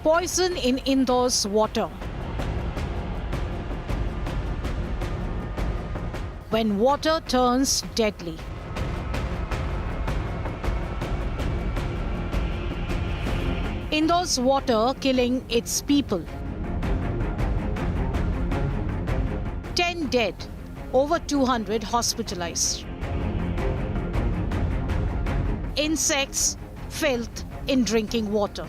Poison in Indore's water. When water turns deadly. Indore's water killing its people. 10 dead, over 200 hospitalized. Insects, filth in drinking water.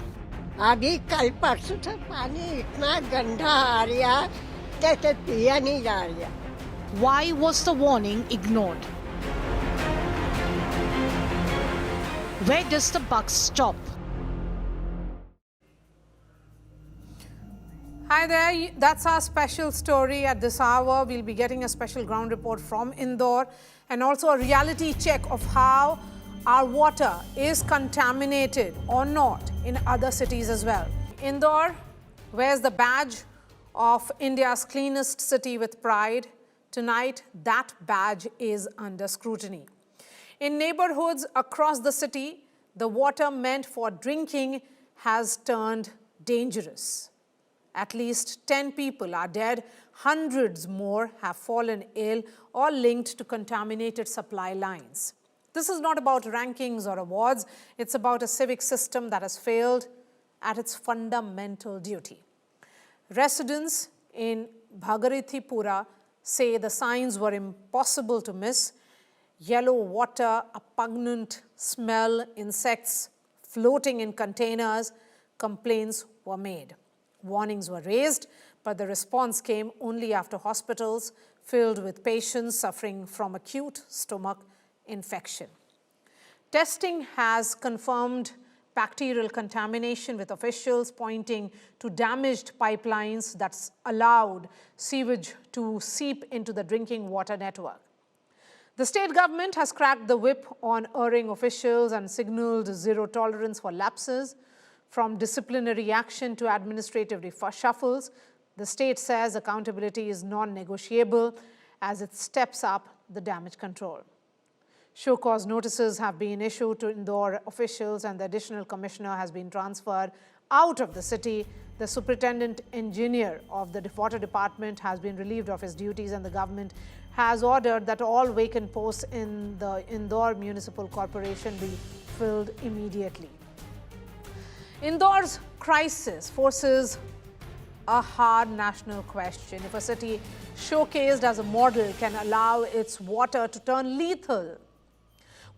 अभी कल परसों से पानी इतना गंदा आ रहा जैसे पिया नहीं जा रहा. Why was the warning ignored? Where does the buck stop? Hi there, that's our special story at this hour. We'll be getting a special ground report from Indore and also a reality check of how our water is contaminated or not in other cities as well. Indore wears the badge of India's cleanest city with pride. Tonight, that badge is under scrutiny. In neighborhoods across the city, the water meant for drinking has turned dangerous. At least 10 people are dead, hundreds more have fallen ill or linked to contaminated supply lines. This is not about rankings or awards, it's about a civic system that has failed at its fundamental duty. Residents in Bhagarithipura say the signs were impossible to miss. Yellow water, a pungent smell, insects floating in containers, complaints were made. Warnings were raised, but the response came only after hospitals filled with patients suffering from acute stomach infection. Testing has confirmed bacterial contamination, with officials pointing to damaged pipelines that's allowed sewage to seep into the drinking water network. The state government has cracked the whip on erring officials and signaled zero tolerance for lapses. From disciplinary action to administrative reshuffles, the state says accountability is non-negotiable as it steps up the damage control. Show cause notices have been issued to Indore officials and the additional commissioner has been transferred out of the city. The superintendent engineer of the water department has been relieved of his duties and the government has ordered that all vacant posts in the Indore Municipal Corporation be filled immediately. Indore's crisis forces a hard national question. If a city showcased as a model can allow its water to turn lethal,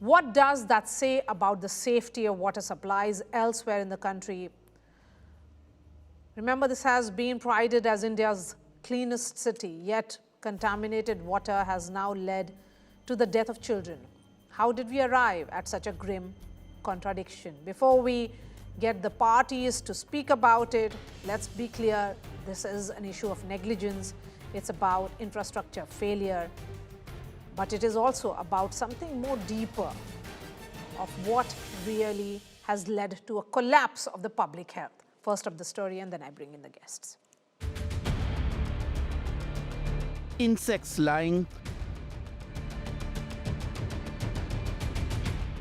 what does that say about the safety of water supplies elsewhere in the country? Remember, this has been prided as India's cleanest city, yet contaminated water has now led to the death of children. How did we arrive at such a grim contradiction? Before we get the parties to speak about it, let's be clear, this is an issue of negligence. It's about infrastructure failure, but it is also about something more deeper of what really has led to a collapse of the public health. First up the story and then I bring in the guests. Insects lying,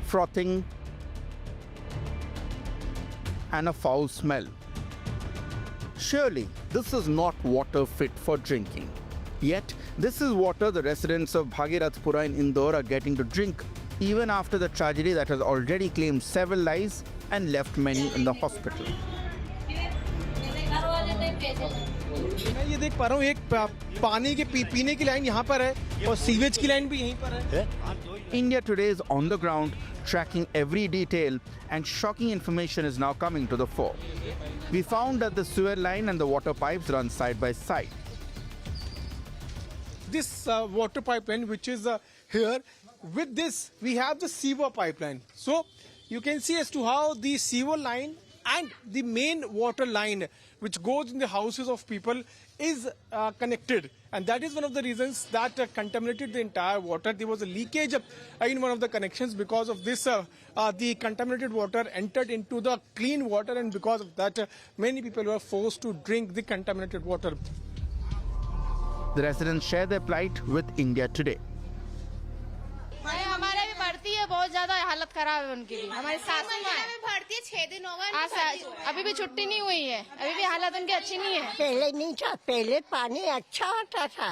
frothing, and a foul smell. Surely, this is not water fit for drinking. Yet, this is water the residents of Bhagirathpura in Indore are getting to drink, even after the tragedy that has already claimed several lives and left many in the hospital. मैं ये देख पा रहा हूँ एक पानी के पीने की लाइन यहाँ पर है और सीवेज की लाइन भी यहीं पर है. India Today is on the ground, tracking every detail, and shocking information is now coming to the fore. We found that the sewer line and the water pipes run side by side. This water pipeline which is here, with this we have the sewer pipeline. So you can see as to how the sewer line and the main water line which goes in the houses of people is connected, and that is one of the reasons that contaminated the entire water. There was a leakage in one of the connections. Because of this, the contaminated water entered into the clean water, and because of that, many people were forced to drink the contaminated water. The residents share their plight with India Today. हमारे भी बढ़ती है है, बहुत ज्यादा हालत खराब है उनकी भी। हमारी सासू माँ में भर्ती है, 6 दिन होगा हाँ, अभी भी छुट्टी नहीं हुई है, अभी भी हालत उनकी अच्छी नहीं है। पहले नहीं था, पहले पानी अच्छा आता था।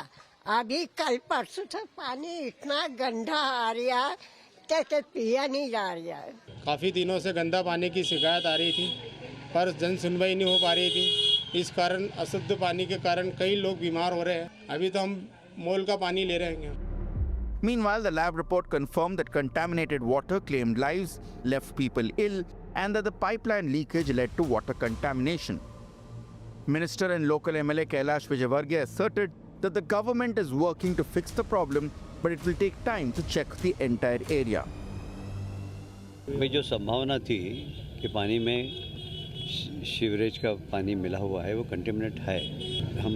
अभी कल परसों से पानी इतना गंदा आ रहा है जैसे पिया नहीं जा रहा है। काफ़ी दिनों से गंदा पानी की शिकायत आ रही थी, पर जन सुनवाई नहीं हो पा रही थी। इस कारण अशुद्ध पानी के कारण कई लोग बीमार हो रहे हैं। अभी तो हम मोल का पानी ले रहे हैं। Meanwhile, the lab report confirmed that contaminated water claimed lives, left people ill, and that the pipeline leakage led to water contamination. Minister and local MLA Kailash Vijayvargiya asserted that the government is working to fix the problem, but it will take time to check the entire area. में जो संभावना थी कि पानी में sewerage का पानी मिला हुआ है वो कंटेमिनेट है, हम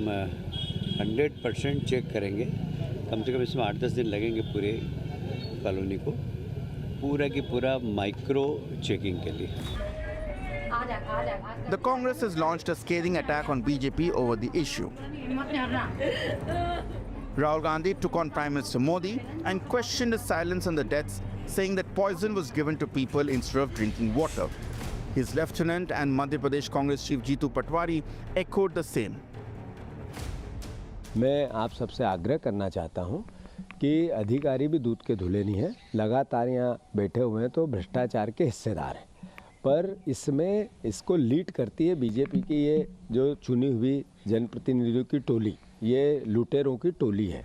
100% चेक करेंगे। कम से कम इसमें 8-10 दिन लगेंगे पूरे कॉलोनी को पूरा की पूरा माइक्रो चेकिंग के लिए। The Congress has launched a scathing attack on BJP over the issue. Rahul Gandhi took on Prime Minister Modi and questioned his silence on the deaths, saying that poison was given to people instead of drinking water. His lieutenant and Madhya Pradesh Congress chief Jeetu Patwari echoed the same. मैं आप सबसे आग्रह करना चाहता हूं कि अधिकारी भी दूध के धुले नहीं हैं, लगातार यहाँ बैठे हुए हैं तो भ्रष्टाचार के हिस्सेदार हैं, पर इसमें इसको लीड करती है बीजेपी की ये जो चुनी हुई जनप्रतिनिधियों की टोली, ये लुटेरों की टोली है।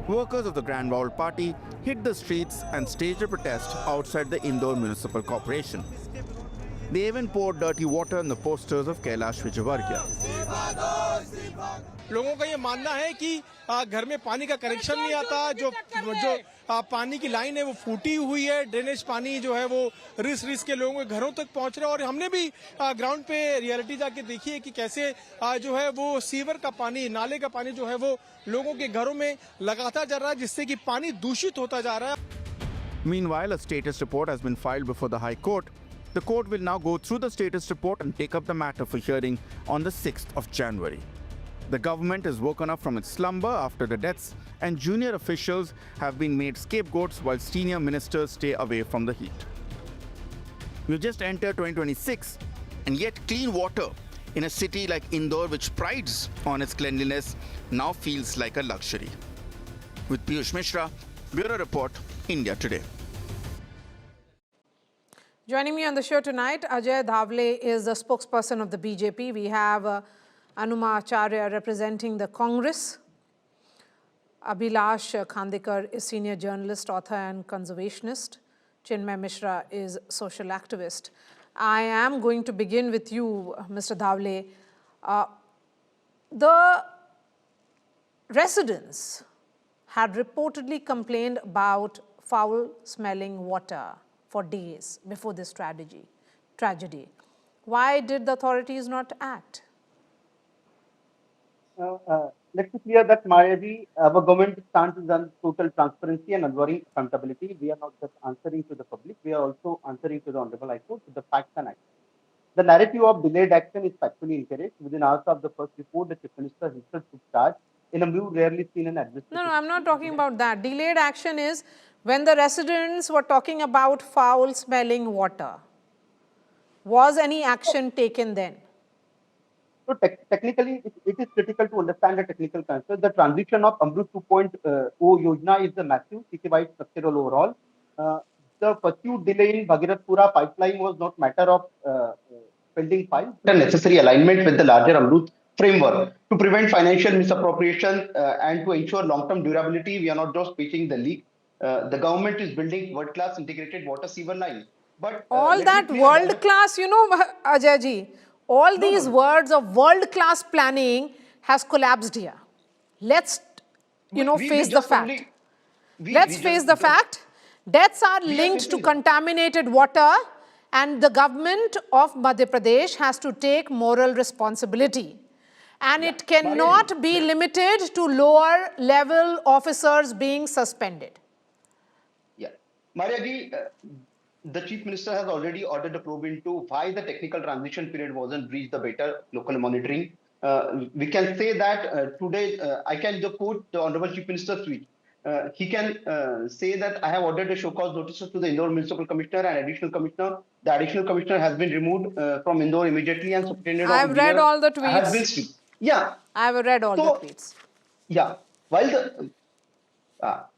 Workers of the Grand Baul Party hit the streets and staged a protest outside the Indore Municipal Corporation. They even poured dirty water on the posters of Kailash Vijayvargiya. लोगों का ये मानना है कि घर में पानी का कनेक्शन नहीं आता, जो पानी की लाइन है वो फूटी हुई है, ड्रेनेज पानी जो है वो रिस के लोगों के घरों तक पहुंच रहा है। और हमने भी ग्राउंड पे रियलिटी जाके देखी है कि कैसे जो है वो सीवर का पानी, नाले का पानी जो है वो लोगों के घरों में लगातार जा रहा है, जिससे कि पानी दूषित होता जा रहा है। Meanwhile, a status report has been filed before the High Court. The court will now go through the status report and take up the matter for hearing on the 6th of January. The government has woken up from its slumber after the deaths, and junior officials have been made scapegoats while senior ministers stay away from the heat. We've just entered 2026, and yet clean water in a city like Indore, which prides on its cleanliness, now feels like a luxury. With Piyush Mishra, Bureau Report, India Today. Joining me on the show tonight, Ajay Dhavle is the spokesperson of the BJP. We have Anuma Acharya representing the Congress. Abhilash Khandekar is senior journalist, author and conservationist. Chinmay Mishra is social activist. I am going to begin with you, Mr. Dhavle. The residents had reportedly complained about foul-smelling water for days before this tragedy. Why did the authorities not act? Let's be clear that Mayaji, our government stance is on total transparency and unwavering accountability. We are not just answering to the public, we are also answering to the Honorable High Court with the facts and actions. The narrative of delayed action is factually incorrect. Within hours of the first report, the Chief Minister himself took charge in a move rarely seen in administration. No, I'm not talking about that. Delayed action is when the residents were talking about foul-smelling water. Was any action taken then? So technically, it is critical to understand the technical concept. The transition of Amrut 2.0 Yojana is a massive city-wide structural overhaul. The pursued delay in Bhagirathpura pipeline was not matter of pending file, but a necessary alignment with the larger Amrut framework to prevent financial misappropriation and to ensure long-term durability. We are not just patching the leak. The government is building world-class integrated water sewer line. But all that world-class, you know, Ajay ji, all these words of world-class planning has collapsed here. Let's, face the fact. Let's face the fact. Deaths are linked to contaminated water, and the government of Madhya Pradesh has to take moral responsibility. And it cannot be limited to lower level officers being suspended. Yeah. Maria ji, the Chief Minister has already ordered a probe into why the technical transition period wasn't reached the better local monitoring. We can say that today, I can quote the Honorable Chief Minister's tweet. he can say that I have ordered a show cause notices to the Indore Municipal Commissioner and Additional Commissioner. The Additional Commissioner has been removed from Indore immediately, and Superintendent I of have read Engineer all the has been tweets. stripped. Yeah. I have read all the So, tweets. yeah, while the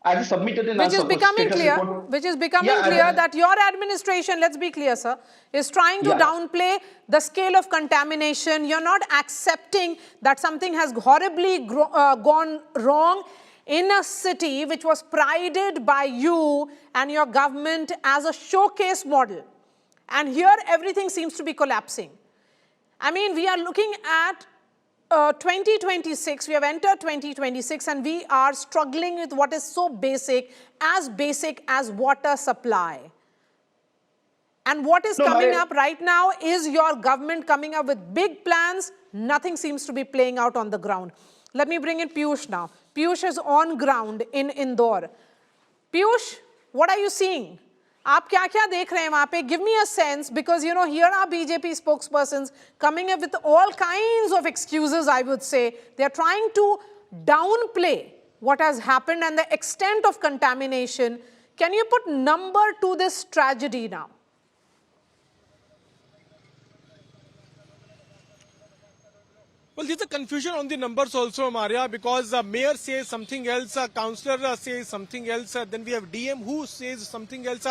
as submitted in Which our is becoming status clear, report, which is becoming yeah, clear that your administration, let's be clear, sir, is trying to Yeah. downplay the scale of contamination. You're not accepting that something has horribly gone wrong in a city which was prided by you and your government as a showcase model. And here everything seems to be collapsing. I mean, we are looking at 2026, we have entered 2026 and we are struggling with what is so basic as water supply. And what is coming up right now is your government coming up with big plans. Nothing seems to be playing out on the ground. Let me bring in Piyush now. Piyush is on ground in Indore. Piyush, what are you seeing? आप क्या क्या देख रहे हैं वहां पे? Give me a sense, because you know here are BJP spokespersons coming up with all kinds of excuses. I would say they are trying to downplay what has happened and the extent of contamination. Can you put number to this tragedy now? Well, there's a confusion on the numbers also, Maria, because mayor says something else, councillor says something else, then we have DM who says something else.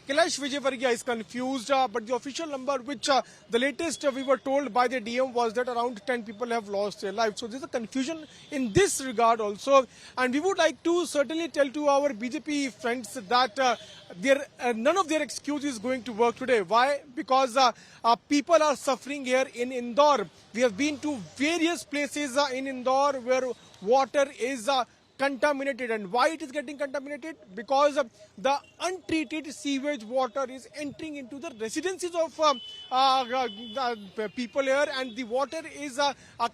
Kailash Vijayvargiya is confused, but the official number, which the latest we were told by the DM, was that around 10 people have lost their lives. So there's a confusion in this regard also, and we would like to certainly tell to our BJP friends that none of their excuse is going to work today. Why? Because people are suffering here in Indore. We have been to various places in Indore where water is contaminated. And why it is getting contaminated? Because the untreated sewage water is entering into the residences of people here, and the water is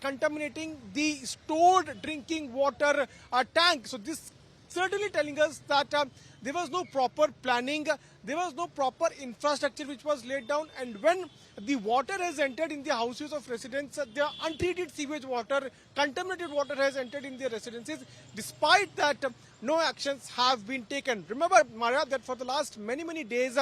contaminating the stored drinking water tank. So this certainly telling us that there was no proper planning, there was no proper infrastructure which was laid down, and when the water has entered in the houses of residents, the untreated sewage water, contaminated water has entered in their residences. Despite that, no actions have been taken. Remember, Maria, that for the last many days,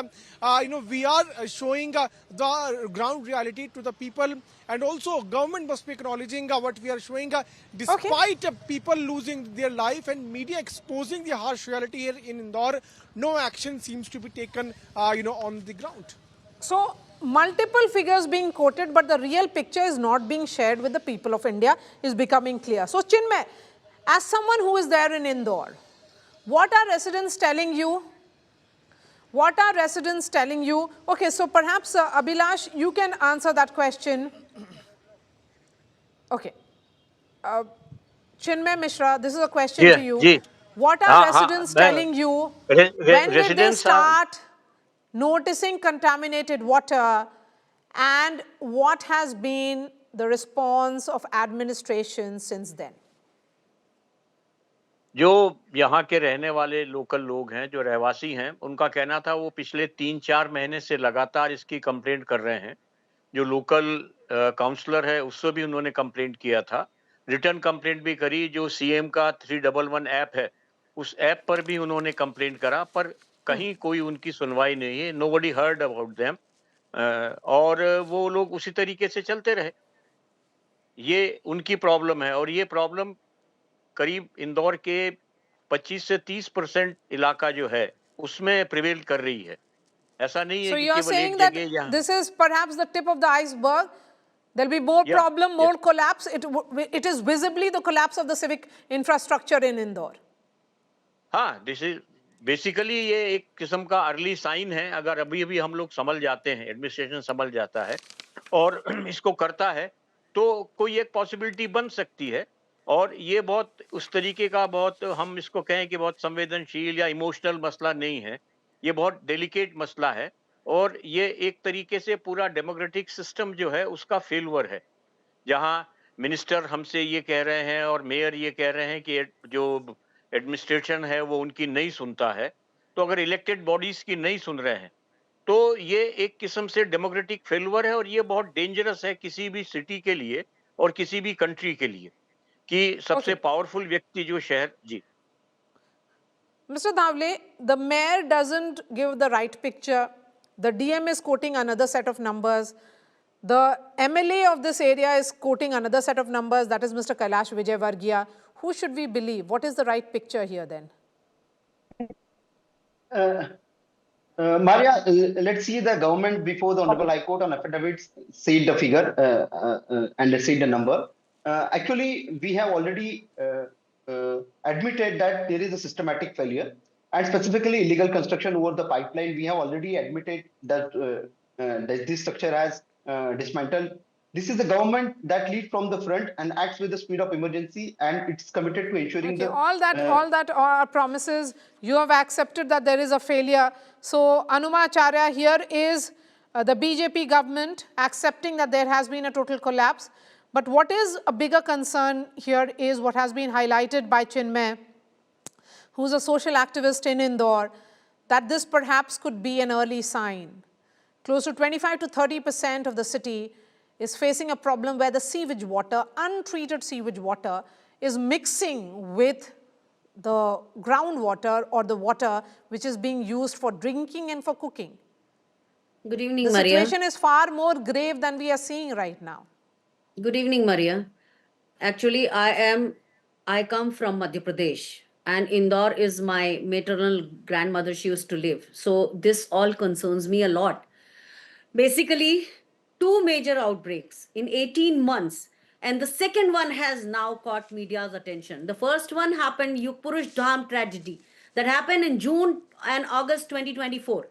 we are showing the ground reality to the people, and also government must be acknowledging what we are showing. Despite people losing their life and media exposing the harsh reality here in Indore, no action seems to be taken, on the ground. So, multiple figures being quoted, but the real picture is not being shared with the people of India, is becoming clear. So, Chinmay, as someone who is there in Indore, what are residents telling you? What are residents telling you? Okay, so perhaps Abhilash, you can answer that question. Okay. Chinmay Mishra, this is a question to you. What are residents telling you? When did they start noticing contaminated water, and what has been the response of administration since then? जो यहाँ के रहने वाले local लोग हैं, जो रहवासी हैं, उनका कहना था वो पिछले 3-4 महीने से लगातार इसकी कंप्लेंट कर रहे हैं। जो लोकल काउंसलर है उससे भी उन्होंने कंप्लेंट किया था, रिटर्न कंप्लेंट भी करी। जो सीएम का 311 ऐप है, उस ऐप पर भी उन्होंने कंप्लेंट करा, पर कहीं कोई उनकी सुनवाई नहीं है। नोबडी हर्ड अबाउट देम, और वो लोग उसी तरीके से चलते रहे। ये उनकी प्रॉब्लम है, और ये प्रॉब्लम करीब इंदौर के 25 से 30% इलाका जो है उसमें प्रिवेल कर रही है। ऐसा नहीं है So कि you are केवल saying एक that जगह। this is perhaps the tip of the iceberg. There will be more problem, more collapse. It is visibly the collapse of the civic infrastructure in Indore. हाँ, this is basically ये एक किस्म का early sign है। अगर अभी हम लोग संभल जाते हैं, एडमिनिस्ट्रेशन संभल जाता है और इसको करता है, तो कोई एक पॉसिबिलिटी बन सकती है। और ये बहुत उस तरीके का, बहुत हम इसको कहें कि बहुत संवेदनशील या इमोशनल मसला नहीं है। ये बहुत डेलिकेट मसला है, और ये एक तरीके से पूरा डेमोक्रेटिक सिस्टम जो है उसका फेल्यूर है। जहां मिनिस्टर हमसे ये कह रहे हैं और मेयर ये कह रहे हैं कि जो एडमिनिस्ट्रेशन है वो उनकी नहीं सुनता है, तो अगर इलेक्टेड बॉडीज की नहीं सुन रहे हैं तो ये एक किस्म से डेमोक्रेटिक फेल्यूर है। और ये बहुत डेंजरस है किसी भी सिटी के लिए और किसी भी कंट्री के लिए, कि सबसे पावरफुल व्यक्ति जो शहर। जी Mr. Dhawale, the mayor doesn't give the right picture. The DM is quoting another set of numbers. The MLA of this area is quoting another set of numbers, that is Mr. Kailash Vijayvargiya. Who should we believe? What is the right picture here then? Maria, let's see the government before the Honorable High Court on affidavits said the figure and said the number. Actually, we have already admitted that there is a systematic failure and specifically illegal construction over the pipeline. We have already admitted that this structure has dismantled. This is the government that leads from the front and acts with the speed of emergency, and it's committed to ensuring Okay, the all that are promises. You have accepted that there is a failure. So, Anuma Acharya, here is the BJP government accepting that there has been a total collapse. But what is a bigger concern here is what has been highlighted by Chinmay, who's a social activist in Indore, that this perhaps could be an early sign. Close to 25 to 30% of the city is facing a problem where the sewage water, untreated sewage water, is mixing with the groundwater or the water which is being used for drinking and for cooking. Good evening, The Maria. situation is far more grave than we are seeing right now. Good evening, Maria. Actually, I come from Madhya Pradesh, and Indore is my maternal grandmother. She used to live. So this all concerns me a lot. Basically, 2 major outbreaks in 18 months. And the second one has now caught media's attention. The first one happened, Purush Dham tragedy, that happened in June and August 2024.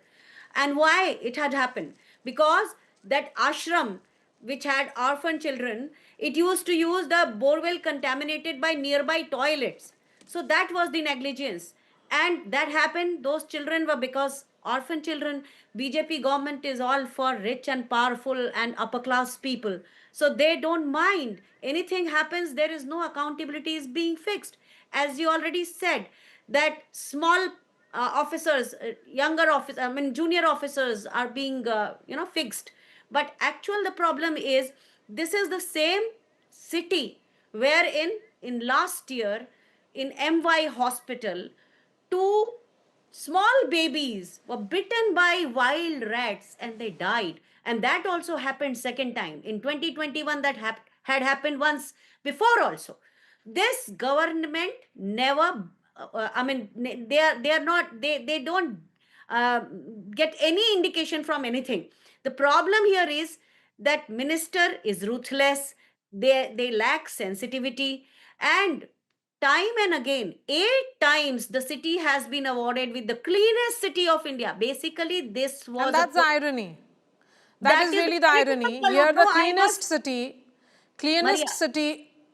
And why it had happened? Because that ashram, which had orphan children, it used to use the borewell contaminated by nearby toilets. So that was the negligence. And that happened, those children were because orphan children, BJP government is all for rich and powerful and upper class people. So they don't mind. Anything happens, there is no accountability is being fixed. As you already said, that small officers, junior officers are being, fixed. But actual the problem is, this is the same city wherein in last year in MY hospital, 2 small babies were bitten by wild rats and they died. And that also happened second time. In 2021, that had happened once before also. This government never, they don't get any indication from anything. The problem here is that minister is ruthless. They lack sensitivity, and time and again, 8 times the city has been awarded with the cleanest city of India. Basically, this was... And that's the irony. That is really the irony. Here the cleanest city,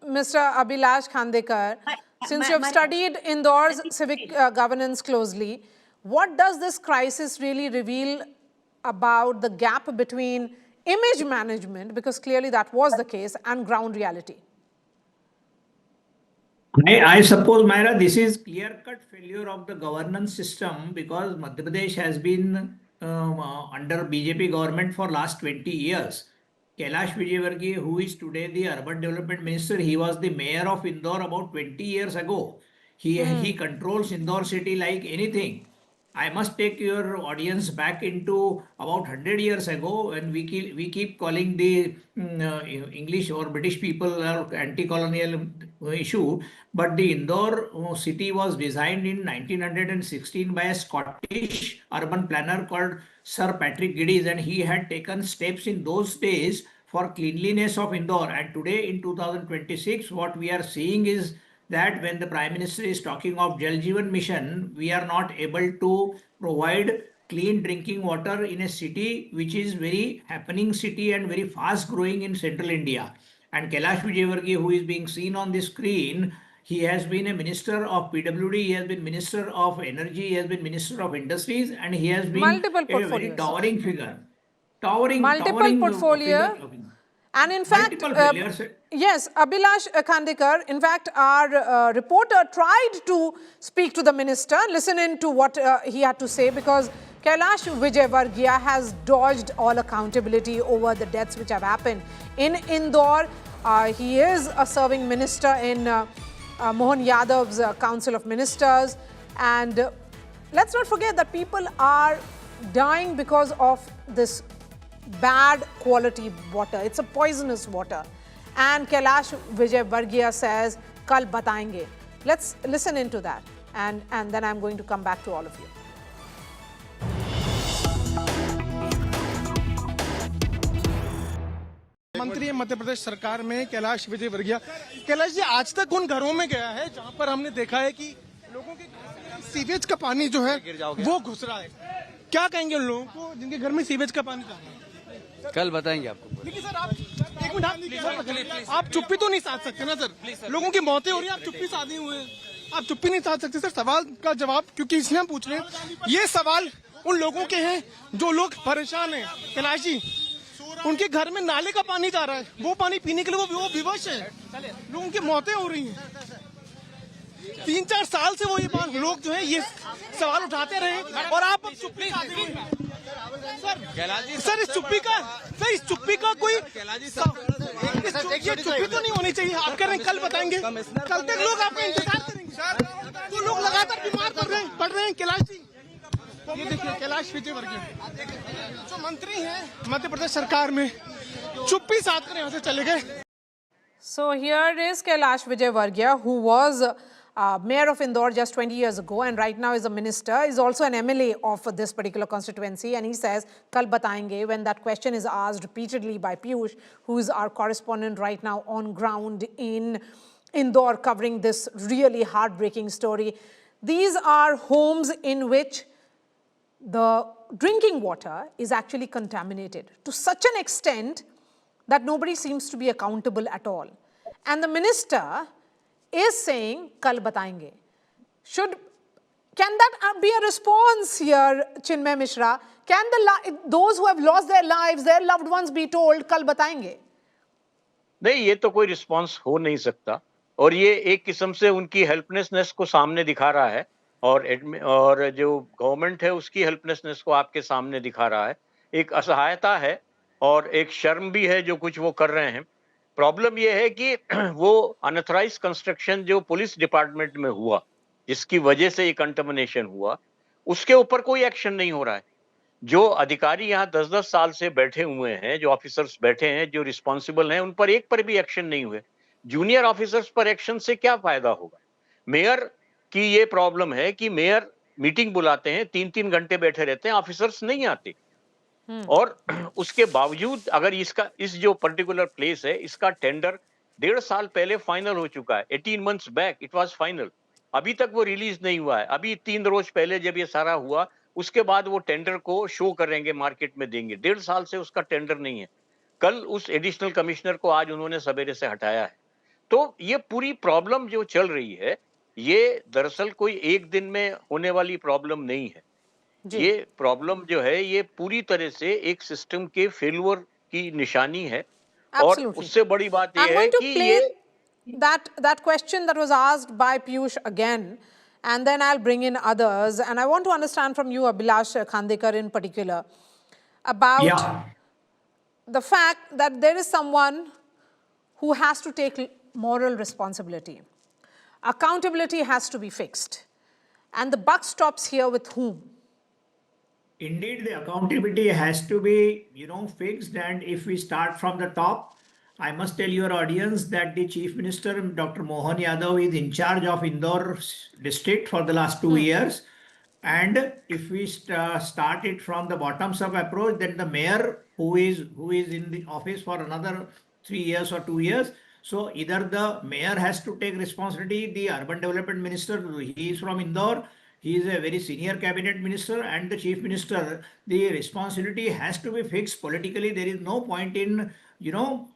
Mr. Abhilash Khandekar, since you have studied Indore's civic governance closely, what does this crisis really reveal about the gap between image management, because clearly that was the case, and ground reality? I suppose, Myra, this is clear-cut failure of the governance system, because Madhya Pradesh has been under BJP government for last 20 years. Kailash Vijayvargiya, who is today the urban development minister, he was the mayor of Indore about 20 years ago. He controls Indore city like anything. I must take your audience back into about 100 years ago, when we keep calling the English or British people anti-colonial issue, but the Indore city was designed in 1916 by a Scottish urban planner called Sir Patrick Geddes, and he had taken steps in those days for cleanliness of Indore. And today in 2026, what we are seeing is that when the Prime Minister is talking of Jal Jeevan Mission, we are not able to provide clean drinking water in a city which is very happening city and very fast growing in central India. And Kailash Vijayvargiya, who is being seen on the screen, he has been a minister of PWD, he has been minister of energy, he has been minister of industries, and he has been a very towering figure. Multiple portfolio. And in fact, yes, Abhilash Khandekar, in fact, our reporter tried to speak to the minister, listen in to what he had to say, because Kailash Vijayvargiya has dodged all accountability over the deaths which have happened in Indore. He is a serving minister in Mohan Yadav's Council of Ministers, and let's not forget that people are dying because of this bad quality water. It's a poisonous water. And Kailash Vijayvargiya says, Kal batayenge. Let's listen into that. And then I'm going to come back to all of you. मंत्री है मध्य प्रदेश सरकार में कैलाश विजयवर्गीय। कैलाश जी, आज तक उन घरों में गया है जहां पर हमने देखा है कि लोगों के सीवेज का पानी जो है वो घुस रहा है। क्या कहेंगे उन लोगों को जिनके घर में सीवेज का पानी जा रहा है? कल बताएंगे आपको। लेकिन सर आप एक मिनट, आप चुप्पी तो नहीं साध सकते ना सर। लोगों की मौतें हो रही है, आप चुप्पी साधे हुए हैं, आप चुप्पी नहीं साध सकते। सर सवाल का जवाब क्योंकि इसलिए हम पूछ रहे हैं, ये सवाल उन लोगों के हैं जो लोग परेशान हैं। कैलाश जी, उनके घर में नाले का पानी जा रहा है, वो पानी पीने के लिए वो विवश है, लोगों की मौतें हो रही हैं। 3-4 साल से वो ये लोग जो है ये सवाल उठाते रहे और आप अब चुप्पी साधे हुए हैं। सर इस चुप्पी का कोई ये चुप्पी तो नहीं होनी चाहिए। आप कह रहे हैं कल बताएंगे, कल तक लोग आपका इंतजार करेंगे। तो लोग लगातार बीमार पड़ रहे हैं। कैलाश जी, ये देखिए कैलाश विजयवर्गीय जो मंत्री हैं मध्य प्रदेश सरकार में, चुप्पी साध कर यहाँ से चले गए। So here is Kailash Vijayvargiya, who was mayor of Indore just 20 years ago and right now is a minister, is also an MLA of this particular constituency, and he says, Kal batayenge, when that question is asked repeatedly by Piyush, who is our correspondent right now on ground in Indore covering this really heartbreaking story. These are homes in which the drinking water is actually contaminated to such an extent that nobody seems to be accountable at all. And the minister is saying, Kal batayenge. Can that be a response here, Chinmay Mishra? Can those who have lost their lives, their loved ones be told, Kal batayenge? नहीं, ये तो कोई response हो नहीं सकता और ये एक किस्म से उनकी हेल्पलेसनेस को सामने दिखा रहा है और जो गवर्नमेंट है उसकी हेल्पलेसनेस को आपके सामने दिखा रहा है। एक असहायता है और एक शर्म भी है जो कुछ वो कर रहे हैं। प्रॉब्लम ये है कि वो अनऑथराइज्ड कंस्ट्रक्शन जो पुलिस डिपार्टमेंट में हुआ, जिसकी वजह से ये कंटामिनेशन हुआ, उसके ऊपर कोई एक्शन नहीं हो रहा है। जो अधिकारी यहाँ 10-10 साल से बैठे हुए हैं, जो ऑफिसर्स बैठे हैं, जो रिस्पॉन्सिबल हैं, उन पर एक पर भी एक्शन नहीं हुए। जूनियर ऑफिसर्स पर एक्शन से क्या फायदा होगा? मेयर की ये प्रॉब्लम है कि मेयर मीटिंग बुलाते हैं, 3-3 घंटे बैठे रहते हैं, ऑफिसर्स नहीं आते। और उसके बावजूद अगर इस जो पर्टिकुलर प्लेस है, इसका टेंडर 1.5 साल पहले फाइनल हो चुका है। 18 months back it was final, अभी तक वो रिलीज नहीं हुआ है। अभी 3 रोज पहले जब ये सारा हुआ, उसके बाद वो टेंडर को शो करेंगे, मार्केट में देंगे। 1.5 साल से उसका टेंडर नहीं है। कल उस एडिशनल कमिश्नर को आज उन्होंने सवेरे से हटाया है। तो ये पूरी प्रॉब्लम जो चल रही है, ये दरअसल कोई एक दिन में होने वाली प्रॉब्लम नहीं है। ये प्रॉब्लम जो है ये पूरी तरह से एक सिस्टम के फेलियर की निशानी है। और उससे बड़ी बात ये है कि ये that question that was asked by Piyush again, and then I'll bring in others, and I want to understand from you, Abhilash Khandekar in particular, about the fact that there is someone who has to take moral responsibility. Accountability has to be fixed, and the buck stops here with whom? Indeed, the accountability has to be, fixed. And if we start from the top, I must tell your audience that the Chief Minister, Dr. Mohan Yadav, is in charge of Indore district for the last 2 years. And if we start it from the bottoms up approach, then the mayor who is in the office for another 3 years or 2 years. So either the mayor has to take responsibility, the urban development minister, he is from Indore, he is a very senior cabinet minister, and the chief minister, the responsibility has to be fixed politically. There is no point in,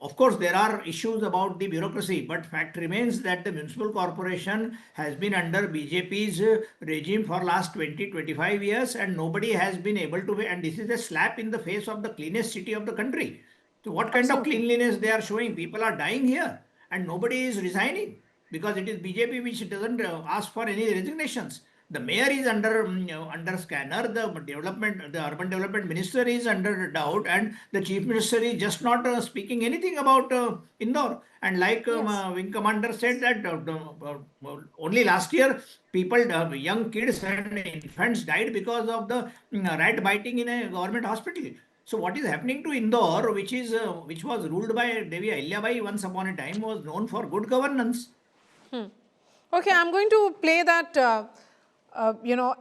of course, there are issues about the bureaucracy, but fact remains that the municipal corporation has been under BJP's regime for last 20-25 years, and nobody has been able to, and this is a slap in the face of the cleanest city of the country. So what kind of cleanliness they are showing? People are dying here, and nobody is resigning because it is BJP which doesn't ask for any resignations. The mayor is under scanner. The urban development minister is under doubt, and the chief minister is just not speaking anything about Indore. And like wing commander said that only last year young kids and infants died because of the rat biting in a government hospital. So what is happening to Indore, which was ruled by Devi Ahilyabai once upon a time, was known for good governance. Okay, I'm going to play that,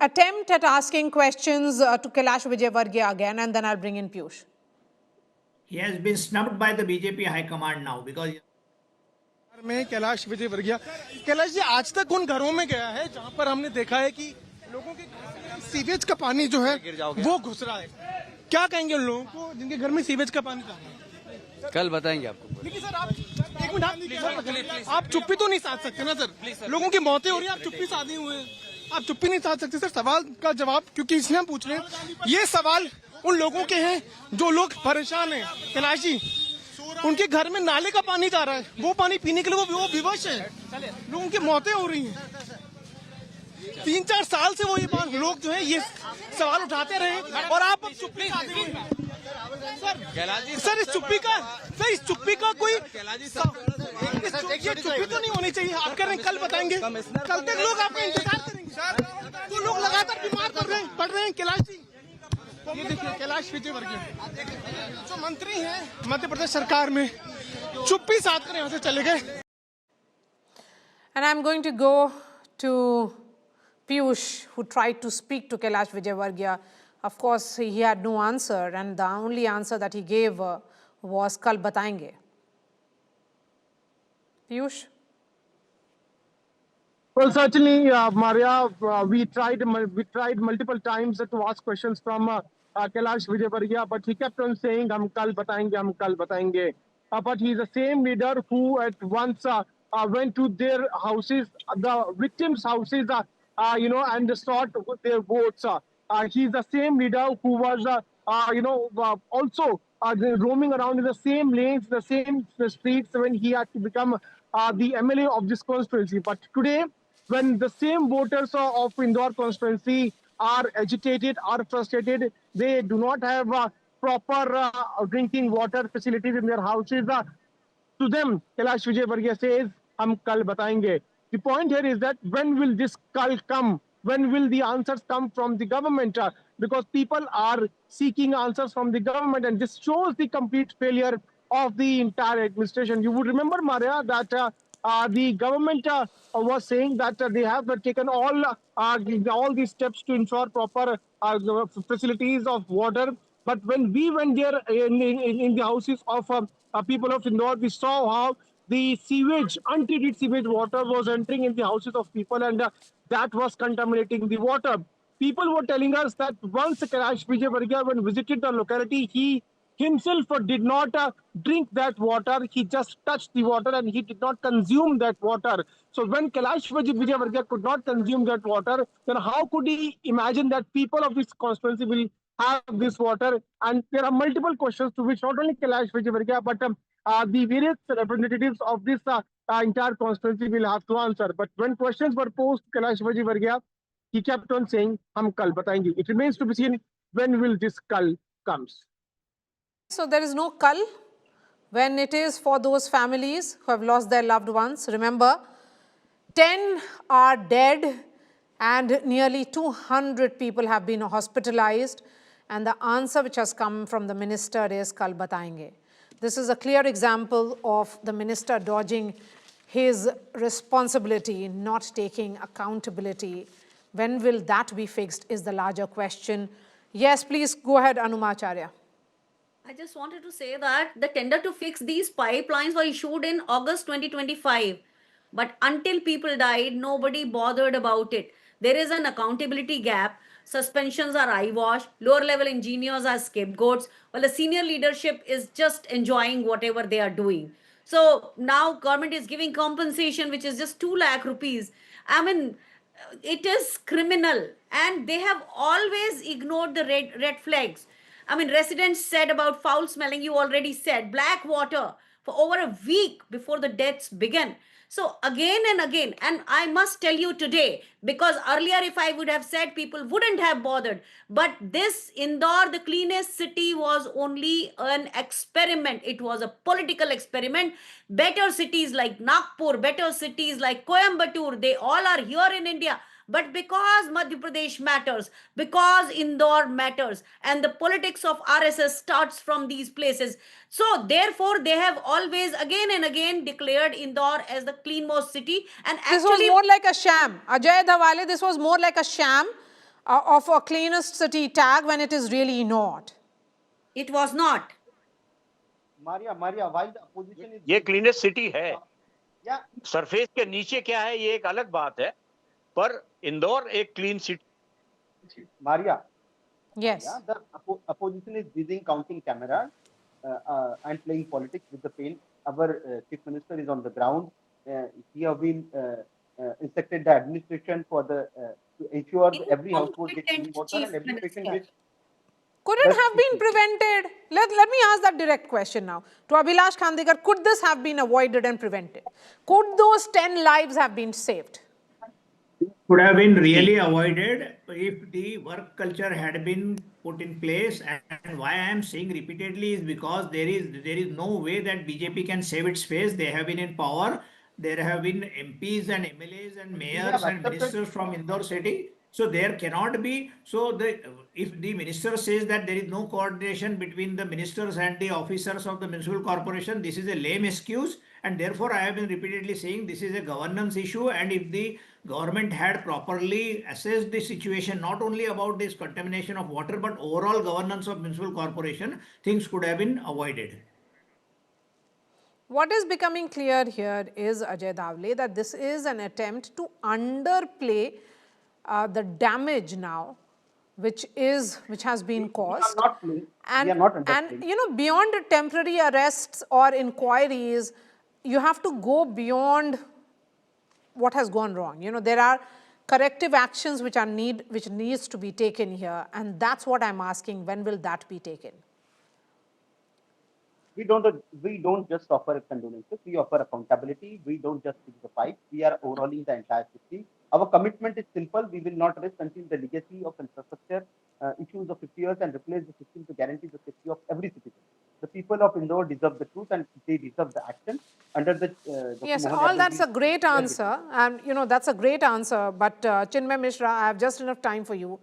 attempt at asking questions to Kailash Vijayvargiya again, and then I'll bring in Piyush. He has been snubbed by the BJP High Command now because. में कैलाश विजयवर्गीय कैलाश जी आज तक उन घरों में गया है जहां पर हमने देखा है कि लोगों के सीवेज का पानी जो है वो घुस रहा है, क्या कहेंगे उन लोगों को जिनके घर में सीवेज का पानी है? कल बताएंगे आपको। लेकिन सर आप एक मिनट आप चुप्पी तो नहीं साध सकते ना सर, लोगों की मौतें हो रही है, आप चुप्पी साधे हुए हैं, आप चुप्पी नहीं साध सकते सर। सवाल का जवाब क्योंकि इसलिए हम पूछ रहे हैं, ये सवाल उन लोगों के हैं जो लोग परेशान हैं। कैलाश जी उनके घर में नाले का पानी जा रहा है, वो पानी पीने के लिए वो विवश है, लोगों की मौतें हो रही हैं। 3-4 साल से वो ये लोग जो है ये सवाल उठाते रहे और आप चुप्पी सर इस चुप्पी का कोई चुप्पी तो नहीं होनी चाहिए। आप कह रहे हैं कल बताएंगे, कल तक लोग आपका इंतजार करेंगे, तो लोग लगातार बीमार पड़ रहे हैं। कैलाश जी ये देखिए कैलाश विजयवर्गीय जो मंत्री हैं मध्य प्रदेश सरकार में चुप्पी साध कर यहाँ से चले गए। And I'm going to go to Piyush, who tried to speak to Kailash Vijayvargiya. Of course, he had no answer, and the only answer that he gave was "Kal batayenge." Piyush? Well, certainly, Maria, we tried multiple times to ask questions from Kailash Vijayvargiya, but he kept on saying, "Hum kal batayenge, hum kal batayenge." But he's the same leader who at once went to their houses, the victims' houses, and sought their votes. He's the same leader who was, also roaming around in the same lanes, the same streets when he had to become the MLA of this constituency. But today, when the same voters of Indore constituency are agitated, are frustrated, they do not have proper drinking water facilities in their houses. To them, Kailash Vijayvargiya says, "Hum kal batayenge." The point here is that when will this kal come? When will the answers come from the government? Because people are seeking answers from the government, and this shows the complete failure of the entire administration. You would remember, Maria, that the government was saying that they have taken all these steps to ensure proper facilities of water. But when we went there in the houses of people of Indore, we saw how the sewage, untreated sewage water was entering in the houses of people, and that was contaminating the water. People were telling us that once Kailash Vijayvargiya, when visited the locality, he himself did not drink that water. He just touched the water and he did not consume that water. So when Kailash Vijayvargiya could not consume that water, then how could he imagine that people of his constituency will have this water? And there are multiple questions to which not only Kailash Vijayvargiya, but the various representatives of this entire constituency will have to answer. But when questions were posed to Kailash Vijayvargiya, he kept on saying, "Hum kal batayenge." It remains to be seen when will this kal comes. So there is no kal when it is for those families who have lost their loved ones. Remember, 10 are dead and nearly 200 people have been hospitalized. And the answer which has come from the minister is "Kal batayenge." This is a clear example of the minister dodging his responsibility, not taking accountability. When will that be fixed is the larger question. Yes, please go ahead, Anumacharya. I just wanted to say that the tender to fix these pipelines were issued in August 2025. But until people died, nobody bothered about it. There is an accountability gap. Suspensions are eyewash. Lower level engineers are scapegoats. While the senior leadership is just enjoying whatever they are doing. So now government is giving compensation, which is just 2 lakh rupees. I mean, it is criminal. And they have always ignored the red flags. I mean, residents said about foul smelling, you already said. Black water. for over a week before the deaths began. So again and again, and I must tell you today, because earlier if I would have said, people wouldn't have bothered, but this Indore, the cleanest city, was only an experiment. It was a political experiment. Better cities like Nagpur, better cities like Coimbatore, they all are here in India. But because Madhya Pradesh matters, because Indore matters, and the politics of RSS starts from these places, so therefore they have always again and again declared Indore as the cleanmost city. And This was actually, more like a sham. Ajay Dhawale, this was more like a sham of a cleanest city tag when it is really not. it was not. Maria, while the opposition is ये cleanest city है, yeah, surface के नीचे क्या है ये एक अलग बात है, पर इंदौर एक clean city. Maria. Yes. Yeah, the opposition is busy counting cameras and playing politics with the pain. Our chief minister is on the ground. He have been instructed the administration for the to ensure every household gets clean water and every patient gets. Could it have been prevented? Let me ask that direct question now. To Abhilash Khandekar, could this have been avoided and prevented? Could those 10 lives have been saved? Could have been really avoided if the work culture had been put in place. And why I am saying repeatedly is because there is no way that BJP can save its face. They have been in power. There have been MPs and MLAs and mayors and ministers from Indore city. So there cannot be. So if the minister says that there is no coordination between the ministers and the officers of the municipal corporation, this is a lame excuse. And therefore, I have been repeatedly saying this is a governance issue. And if the government had properly assessed the situation, not only about this contamination of water, but overall governance of municipal corporation, things could have been avoided. What is becoming clear here is, Ajay Dhawale, that this is an attempt to underplay the damage now, which has been caused. And you know, beyond temporary arrests or inquiries, you have to go beyond what has gone wrong. You know, there are corrective actions which needs to be taken here, and that's what I'm asking. When will that be taken? We don't just offer condolences. We offer accountability. We don't just fix the pipe. We are overhauling the entire system. Our commitment is simple. We will not rest until the legacy of infrastructure issues of 50 years and replace the system to guarantee the safety of every citizen. The people of Indore deserve the truth and they deserve the action under the. Yes, all that's a great answer, and you know that's a great answer. But Chinmay Mishra, I have just enough time for you.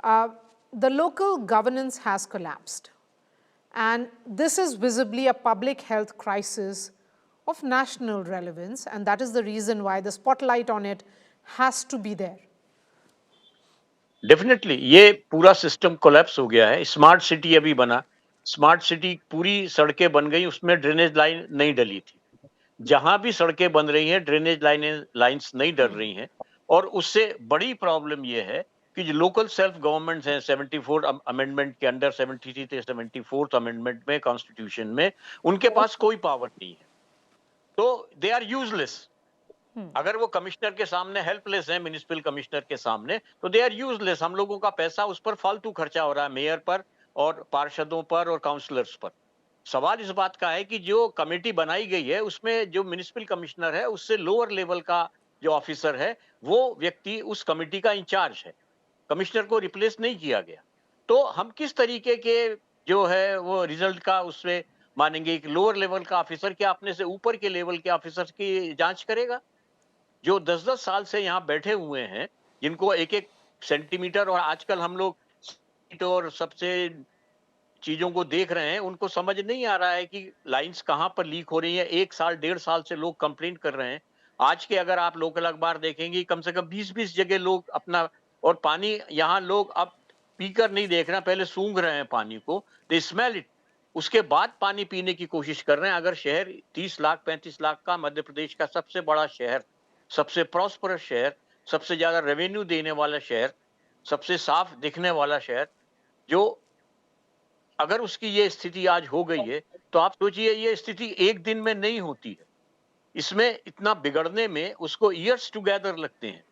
The local governance has collapsed, and this is visibly a public health crisis of national relevance, and that is the reason why the spotlight on it has to be there. Definitely ये पूरा system collapse हो गया है. Smart city अभी बना, smart city पूरी सड़कें बन गई, उसमें ड्रेनेज लाइन नहीं डली थी. जहां भी सड़कें बन रही हैं ड्रेनेज लाइंस नहीं डल रही हैं. और उससे बड़ी प्रॉब्लम ये है कि जो लोकल सेल्फ गवर्नमेंट्स हैं 74 अमेंडमेंट के अंडर, 73 थे 74th अमेंडमेंट में कॉन्स्टिट्यूशन में, उनके पास कोई पावर नहीं है. तो दे आर यूजलेस. अगर वो कमिश्नर के सामने हेल्पलेस है, म्युनिसिपल कमिश्नर के सामने, तो दे आर यूजलेस. हम लोगों का पैसा उस पर फालतू खर्चा हो रहा है, मेयर पर और पार्षदों पर और काउंसलर्स पर. सवाल इस बात का है कि जो कमेटी बनाई गई है उसमें जो म्युनिसिपल कमिश्नर है उससे लोअर लेवल का जो ऑफिसर है वो व्यक्ति उस कमेटी का इंचार्ज है. कमिश्नर को रिप्लेस नहीं किया गया. तो हम किस तरीके के जो है वो रिजल्ट का उसमें मानेंगे कि लोअर लेवल का ऑफिसर क्या अपने से ऊपर के लेवल के ऑफिसर की जांच करेगा? जो 10-10 साल से यहाँ बैठे हुए हैं, जिनको एक-एक सेंटीमीटर, और आजकल हम लोग और सबसे चीजों को देख रहे हैं, उनको समझ नहीं आ रहा है कि लाइंस कहाँ पर लीक हो रही है. 1 साल 1.5 साल से लोग कंप्लेंट कर रहे हैं. आज के अगर आप लोकल अखबार देखेंगे कम से कम 20-20 जगह लोग अपना, और पानी यहाँ लोग अब पीकर नहीं देख रहे हैं, पहले सूंघ रहे हैं पानी को, दे स्मेल इट, उसके बाद पानी पीने की कोशिश कर रहे हैं. अगर शहर 30 लाख 35 लाख का, मध्य प्रदेश का सबसे बड़ा शहर, सबसे प्रॉस्परस शहर, सबसे ज्यादा रेवेन्यू देने वाला शहर, सबसे साफ दिखने वाला शहर, जो अगर उसकी ये स्थिति आज हो गई है, तो आप सोचिए ये स्थिति एक दिन में नहीं होती है. इसमें इतना बिगड़ने में उसको ईयर्स टुगेदर लगते हैं.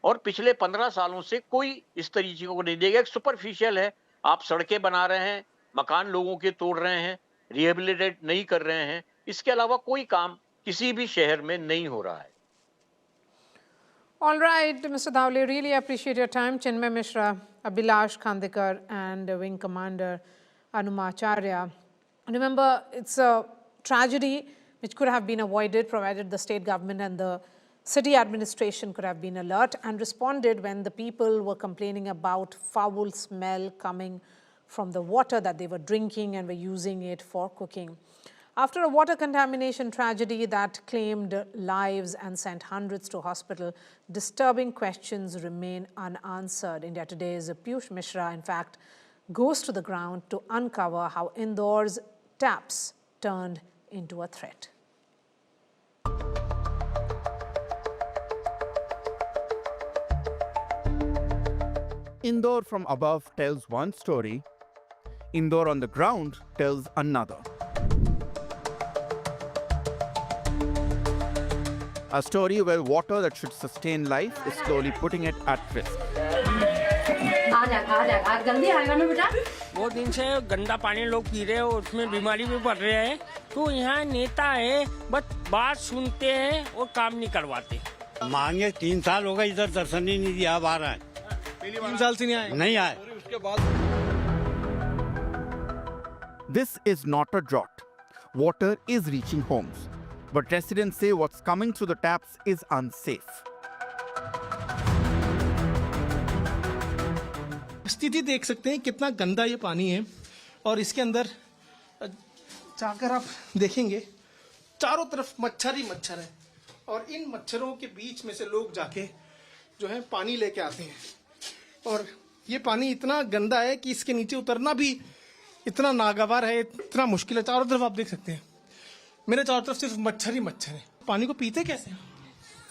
और पिछले 15 सालों से कोई इस तरीके को नहीं देगा. एक सुपरफिशियल है, आप सड़कें बना रहे हैं, मकान लोगों के तोड़ रहे हैं, रिहेबिलिटेट नहीं कर रहे हैं, इसके अलावा कोई काम किसी भी शहर में नहीं हो रहा है। All right, Mr. Dhawale, really appreciate your time. Chinmay Mishra, Abhilash Khandekar, and Wing Commander Anumacharya. Remember, it's a tragedy which could have been avoided provided the state government and the city administration could have been alert and responded when the people were complaining about foul smell coming from the water that they were drinking and were using it for cooking. After a water contamination tragedy that claimed lives and sent hundreds to hospital, disturbing questions remain unanswered. India Today's Piyush Mishra, in fact, goes to the ground to uncover how Indore's taps turned into a threat. Indore from above tells one story, Indore on the ground tells another. A story where water that should sustain life is slowly putting it at risk. बहुत दिन से गंदा पानी लोग P रहे हैं और उसमें बीमारी भी बढ़ रहे हैं। तो यहाँ नेता है बस बात सुनते हैं और काम नहीं करवाते। मांगे 3 साल हो गए, इधर दर्शन ही नहीं दिया। अब आ रहा है 3 साल से नहीं आए। उसके बाद This is not a drought. Water is reaching homes. But residents say what's coming through the taps is unsafe. स्थिति देख सकते हैं कितना गंदा ये पानी है और इसके अंदर जाकर आप देखेंगे चारों तरफ मच्छर ही मच्छर है और इन मच्छरों के बीच में से लोग जाके जो है पानी लेके आते हैं और ये पानी इतना गंदा है कि इसके नीचे उतरना भी इतना नागवार है, इतना मुश्किल है। चारों तरफ आप देख सकते हैं मेरे चारों तरफ सिर्फ मच्छर ही मच्छर है। पानी को पीते कैसे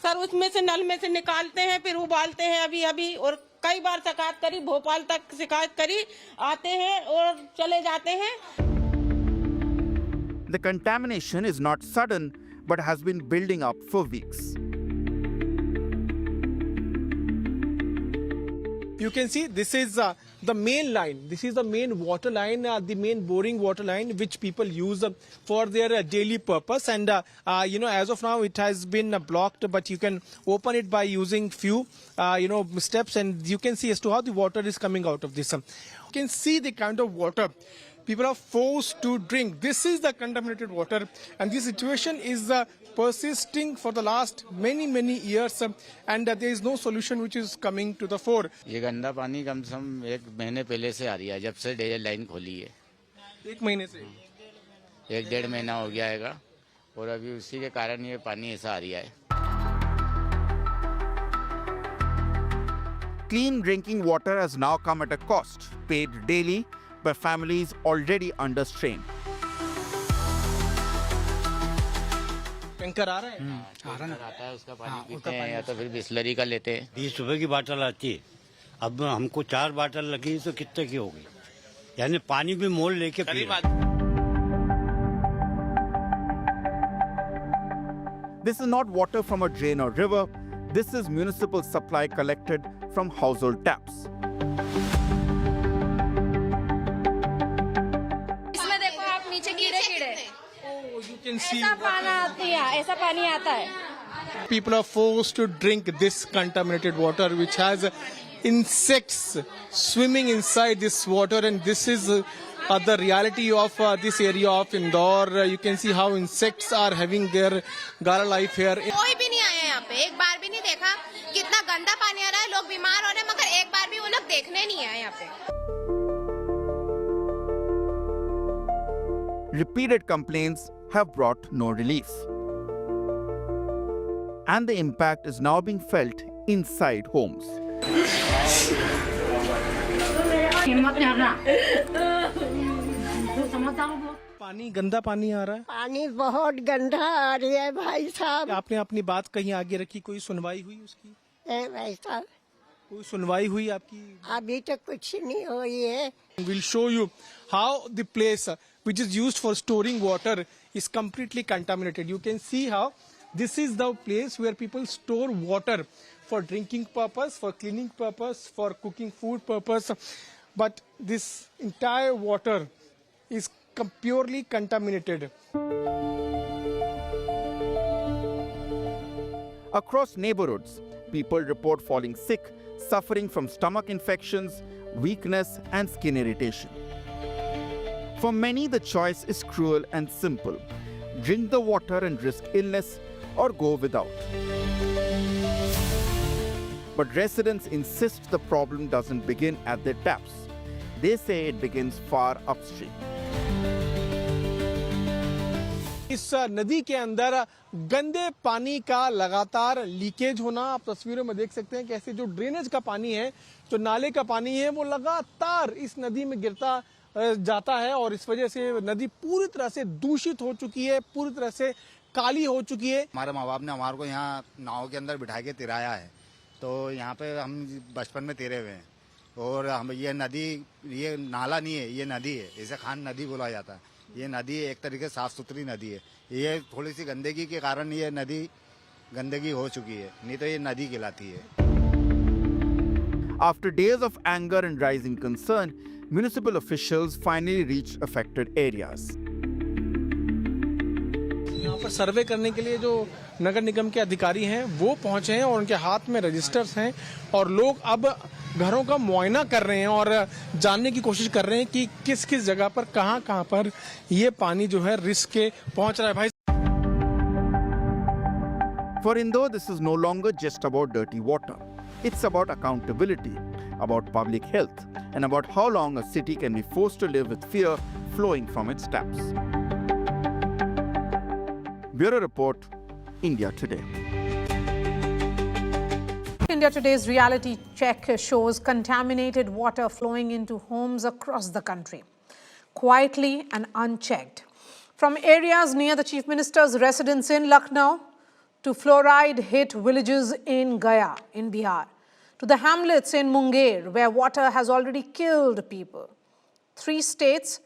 सर? उसमें से नल में से निकालते हैं फिर उबालते हैं अभी और कई बार शिकायत करी, भोपाल तक शिकायत करी, आते हैं और चले जाते हैं। The contamination is not sudden but has been building up for weeks. You can see this is the main line. This is the main water line, the main boring water line which people use for their daily purpose. And as of now it has been blocked, but you can open it by using few steps, and you can see as to how the water is coming out of this. You can see the kind of water people are forced to drink. This is the contaminated water, and this situation is persisting for the last many years, and there is no solution which is coming to the fore. ये गंदा पानी कम से कम 1 महीने पहले से आ रही है, जब से डीजल लाइन खोली है। 1 महीने से 1-1.5 महीना हो गया है और अभी उसी के कारण ये पानी ऐसा आ रहा है। Clean drinking water has now come at a cost, paid daily by families already under strain. Tanker आ रहा है? आता है, उसका पानी पीते हैं या तो फिर बिस्लरी का लेते हैं। 20 रुपए की बाटल आती है, अब हमको 4 बाटल लगी तो कितने की होगी? यानी पानी भी मोल लेके पी रहे हैं। This is not water from a drain or river. This is municipal supply collected from household taps. इसमें देखो आप नीचे कीड़े ऐसा पानी आता है। People are forced to drink this contaminated water which has insects swimming inside this water, and this is the reality of this area of Indore. You can see how insects are having their gara life here. कोई भी नहीं आया यहाँ पे, एक बार भी नहीं देखा कितना गंदा पानी आ रहा है, लोग बीमार हो रहे हैं, मगर एक बार भी वो लोग देखने नहीं आए यहाँ पे। Repeated complaints have brought no relief. And the impact is now being felt inside homes. पानी गंदा पानी आ रहा है। पानी बहुत गंदा आ रही है भाई साहब। आपने अपनी बात कहीं आगे रखी, कोई सुनवाई हुई उसकी? भाई साहब कोई सुनवाई हुई आपकी? अभी तक कुछ नहीं हुई है। We'll show you how the place which is used for storing water is completely contaminated. You can see how this is the place where people store water for drinking purpose, for cleaning purpose, for cooking food purpose. But this entire water is purely contaminated. Across neighborhoods, people report falling sick, suffering from stomach infections, weakness, and skin irritation. For many, the choice is cruel and simple. Drink the water and risk illness, or go without. But residents insist the problem doesn't begin at their taps. They say it begins far upstream. इस नदी के अंदर गंदे पानी का लगातार leakage होना आप तस्वीरों में देख सकते हैं। कैसे जो ड्रेनेज का पानी है, जो नाले का पानी है, वो लगातार इस नदी में गिरता जाता है और इस वजह से नदी पूरी तरह से दूषित हो चुकी है, पूरी तरह से काली हो चुकी है। हमारे माँ बाप ने हमारे को यहाँ नाव के अंदर बिठा के तिराया है, तो यहाँ पे हम बचपन में तैरे हुए हैं और हम ये नदी, ये नाला नहीं है, ये नदी है। इसे खान नदी बोला जाता है। ये नदी एक तरीके से साफ सुथरी नदी है। ये थोड़ी सी गंदगी के कारण ये नदी गंदगी हो चुकी है, नहीं तो ये नदी कहलाती है। After days of anger and rising concern, municipal officials finally reached affected areas. यहाँ पर सर्वे करने के लिए जो नगर निगम के अधिकारी हैं वो पहुंचे हैं और उनके हाथ में रजिस्टर्स हैं और लोग अब घरों का मुआयना कर रहे हैं और जानने की कोशिश कर रहे हैं कि किस किस जगह पर कहां पर ये पानी जो है रिस्क के पहुंच रहा है। भाई, For Indore, this is no longer just about dirty water. It's about accountability, about public health, and about how long a city can be forced to live with fear flowing from its taps. Bureau Report, India Today. India Today's reality check shows contaminated water flowing into homes across the country, quietly and unchecked. From areas near the Chief Minister's residence in Lucknow, to fluoride-hit villages in Gaya, in Bihar, to the hamlets in Munger, where water has already killed people. 3 states,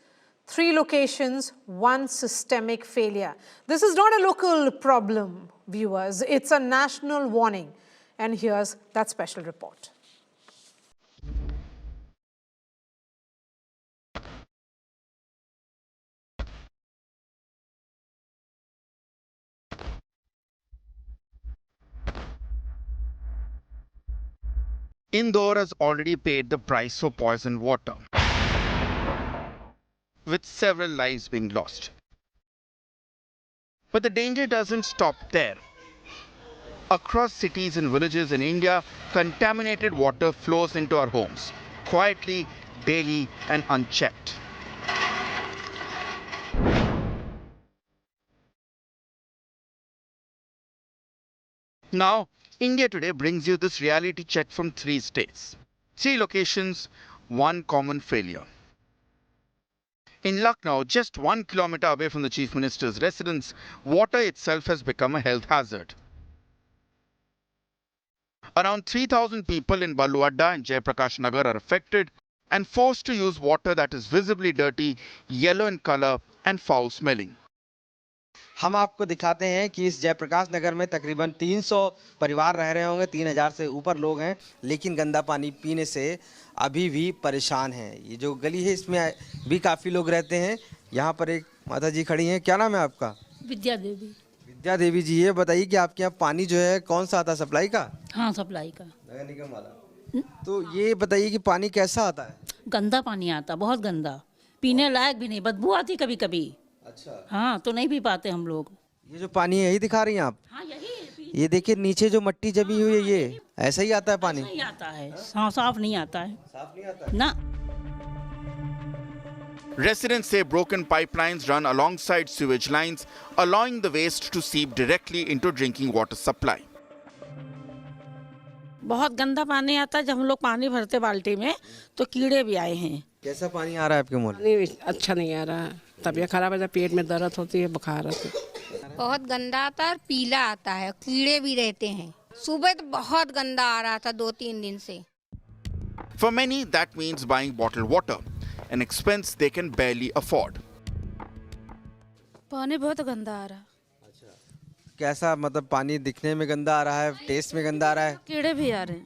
3 locations, 1 systemic failure. This is not a local problem, viewers. It's a national warning. And here's that special report. Indore has already paid the price for poisoned water, with several lives being lost. But the danger doesn't stop there. Across cities and villages in India, contaminated water flows into our homes, quietly, daily, and unchecked. Now, India Today brings you this reality check from 3 states. 3 locations, 1 common failure. In Lucknow, just 1 kilometer away from the Chief Minister's residence, water itself has become a health hazard. Around 3,000 people in Baluadda and Jayaprakash Nagar are affected and forced to use water that is visibly dirty, yellow in color and foul smelling. हम आपको दिखाते हैं कि इस जयप्रकाश नगर में तकरीबन 300 परिवार रह रहे होंगे, 3000 से ऊपर लोग हैं, लेकिन गंदा पानी पीने से अभी भी परेशान हैं। ये जो गली है इसमें भी काफ़ी लोग रहते हैं। यहाँ पर एक माता जी खड़ी हैं। क्या नाम है आपका? विद्या देवी। विद्या देवी जी, ये बताइए कि आपके यहाँ पानी जो है कौन सा आता है, सप्लाई का? हाँ, सप्लाई का, नगर निगम वाला। तो ये बताइए कि पानी कैसा आता है? गंदा पानी आता, बहुत गंदा, पीने लायक भी नहीं, बदबू आती कभी कभी। अच्छा। हाँ, तो नहीं पी पाते हम लोग। ये जो पानी है यही दिखा रही हैं आप? हाँ, यही। ये देखिए नीचे जो मट्टी जमी हुई है, ये ऐसा ही आता है पानी? नहीं आता है, हाँ, साफ नहीं आता है। साफ नहीं आता है? ना। Residents say broken pipelines run alongside sewage lines, allowing the waste to seep directly into drinking water supply. बहुत गंदा पानी आता है। जब हम लोग पानी भरते बाल्टी में तो कीड़े भी आए हैं। कैसा पानी आ रहा है आपके मुंह में? नहीं, अच्छा नहीं आ रहा, तबीयत खराब है, पेट में दर्द होती है, बुखार आती है। बहुत गंदा आता है और पीला आता है, कीड़े भी रहते हैं। सुबह तो बहुत गंदा आ रहा था 2-3 दिन से। For many, that means buying bottled water, an expense they can barely afford. पानी बहुत गंदा आ रहा है। कैसा, मतलब पानी दिखने में गंदा आ रहा है, टेस्ट में गंदा आ रहा है? कीड़े भी आ रहे हैं,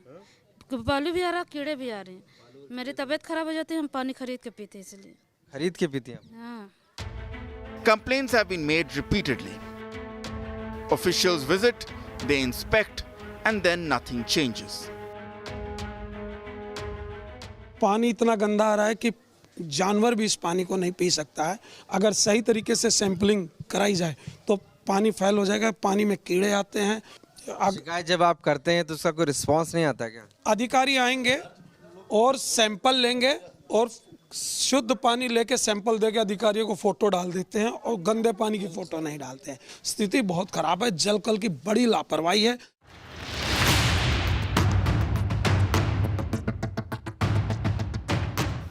बालू भी आ रहा है, कीड़े भी आ रहे हैं। मेरी तबीयत खराब हो जाती है, हम पानी खरीद के पीते हैं, इसलिए। खरीद के पीते हैं? हाँ। Complaints have been made repeatedly. Officials visit, They inspect and then nothing changes. पानी इतना गंदा आ रहा है कि जानवर भी इस पानी को नहीं पी सकता है। अगर सही तरीके से सैंपलिंग कराई जाए तो पानी फैल हो जाएगा, पानी में कीड़े आते हैं। शिकायत जब आप करते हैं तो उसका कोई रिस्पांस नहीं आता क्या? अधिकारी आएंगे और सैंपल लेंगे और शुद्ध पानी लेके सैंपल देके अधिकारियों को फोटो डाल देते हैं और गंदे पानी की फोटो नहीं डालते हैं। स्थिति बहुत खराब है, जल कल की बड़ी लापरवाही है।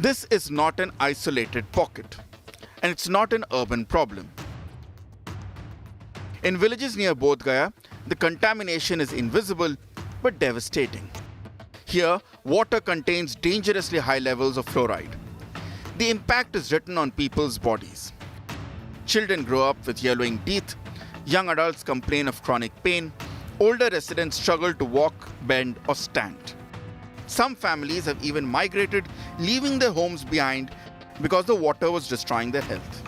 This is not an isolated pocket, and it's not an urban problem. In villages near Bodh Gaya, the contamination is invisible but devastating. Here, water contains dangerously high levels of fluoride. The impact is written on people's bodies. Children grow up with yellowing teeth, young adults complain of chronic pain, older residents struggle to walk, bend, or stand. Some families have even migrated, leaving their homes behind because the water was destroying their health.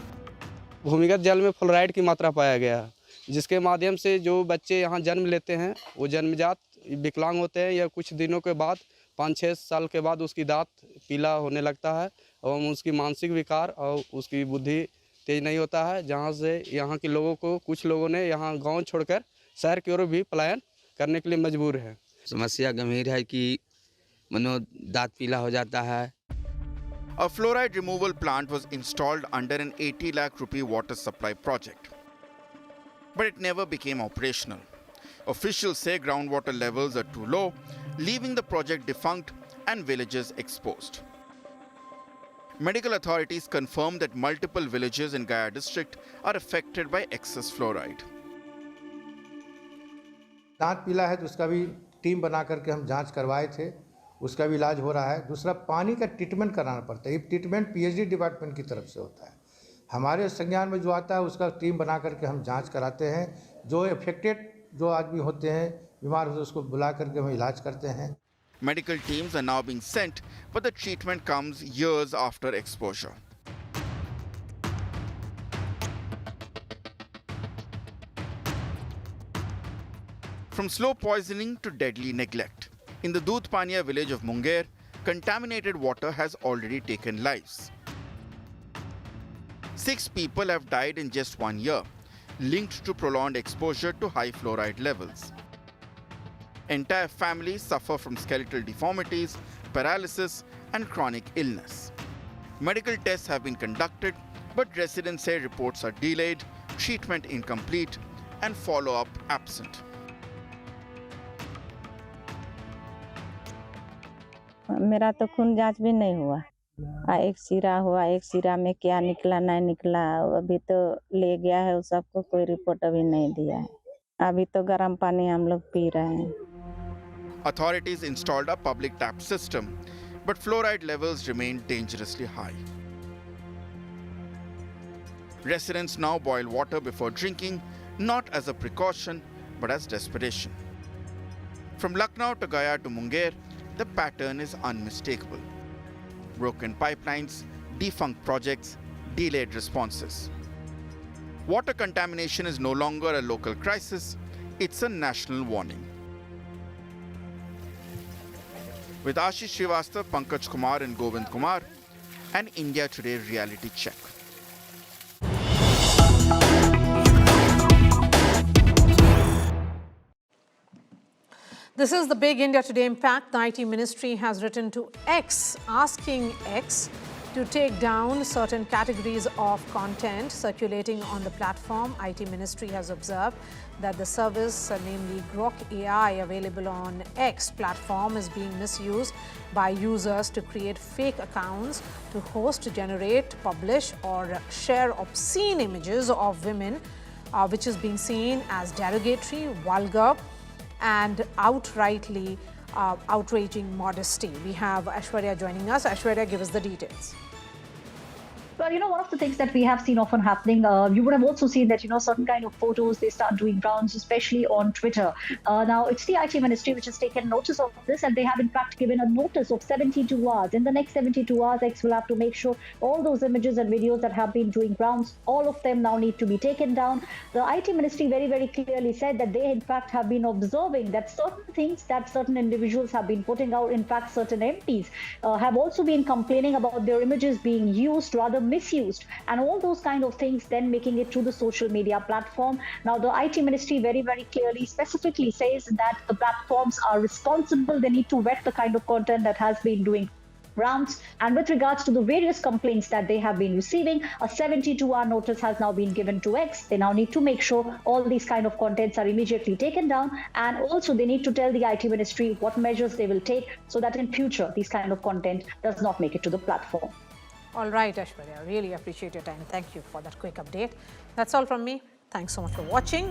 भूमिगत जल में fluoride की मात्रा पाया गया है, जिसके माध्यम से जो बच्चे यहाँ जन्म लेते हैं वो जन्मजात विकलांग होते हैं या कुछ दिनों के बाद 5-6 साल के बाद उसकी दांत पीला होने लगता है और उसकी मानसिक विकार और उसकी बुद्धि तेज नहीं होता है, जहाँ से यहाँ के लोगों को कुछ लोगों ने यहाँ गांव छोड़कर शहर की ओर भी पलायन करने के लिए मजबूर है। समस्या गंभीर है कि मनो दांत पीला हो जाता है। A fluoride removal plant was installed under an 80 lakh rupee water supply project. But it never became operational. Officials say groundwater levels are too low, leaving the project defunct and villages exposed. Medical authorities confirm that multiple villages in Gaya district are affected by excess fluoride. दांत पीला है तो उसका भी team बना करके हम जांच करवाए थे, उसका भी इलाज हो रहा है। दूसरा, पानी का ट्रीटमेंट कराना पड़ता है। ये ट्रीटमेंट पीएचडी डिपार्टमेंट की तरफ से होता है। हमारे संज्ञान में जो आता है उसका टीम बना करके हम जांच कराते हैं। जो अफेक्टेड जो आदमी होते हैं, बीमार होते हैं, उसको बुला करके हम इलाज करते हैं। Medical teams are now being sent, but the treatment comes years after exposure. From slow poisoning to deadly neglect, in the Dudhpania village of Munger, contaminated water has already taken lives. 6 people have died in just 1 year, linked to prolonged exposure to high fluoride levels. Entire families suffer from skeletal deformities, paralysis, and chronic illness. Medical tests have been conducted, but residents say reports are delayed, treatment incomplete, and follow-up absent. मेरा तो खून जांच भी नहीं हुआ। एक सिरा हुआ, एक सिरा में क्या निकला नहीं निकला अभी तो ले गया है, उस सबको कोई रिपोर्ट अभी नहीं दिया है। अभी तो गर्म पानी हम लोग पी रहे हैं। Authorities installed a public tap system, but fluoride levels remain dangerously high. Residents now boil water before drinking, not as a precaution, but as desperation. From Lucknow to Gaya to Munger, the pattern is unmistakable. Broken pipelines, defunct projects, delayed responses. Water contamination is no longer a local crisis, it's a national warning. With Ashish Srivastava, Pankaj Kumar and Govind Kumar, an India Today reality check. This is the big India Today impact. The IT Ministry has written to X, asking X to take down certain categories of content circulating on the platform. IT Ministry has observed that the service, namely Grok AI, available on X platform is being misused by users to create fake accounts, to host, generate, publish or share obscene images of women, which is being seen as derogatory, vulgar, and outrightly outraging modesty. We have Aishwarya joining us. Aishwarya, give us the details. Well, one of the things that we have seen often happening, you would have also seen that, certain kind of photos, they start doing rounds, especially on Twitter. Now, it's the IT Ministry which has taken notice of this, and they have in fact given a notice of 72 hours. In the next 72 hours, X will have to make sure all those images and videos that have been doing rounds, all of them now need to be taken down. The IT Ministry very, very clearly said that they in fact have been observing that certain things that certain individuals have been putting out, in fact, certain MPs have also been complaining about their images being used, rather misused, and all those kind of things then making it to the social media platform. Now, the IT Ministry very, very clearly specifically says that the platforms are responsible. They need to vet the kind of content that has been doing rounds. And with regards to the various complaints that they have been receiving, a 72-hour notice has now been given to X. They now need to make sure all these kind of contents are immediately taken down, and also they need to tell the IT Ministry what measures they will take so that in future these kind of content does not make it to the platform. All right, Aishwarya, really appreciate your time. Thank you for that quick update. That's all from me. Thanks so much for watching.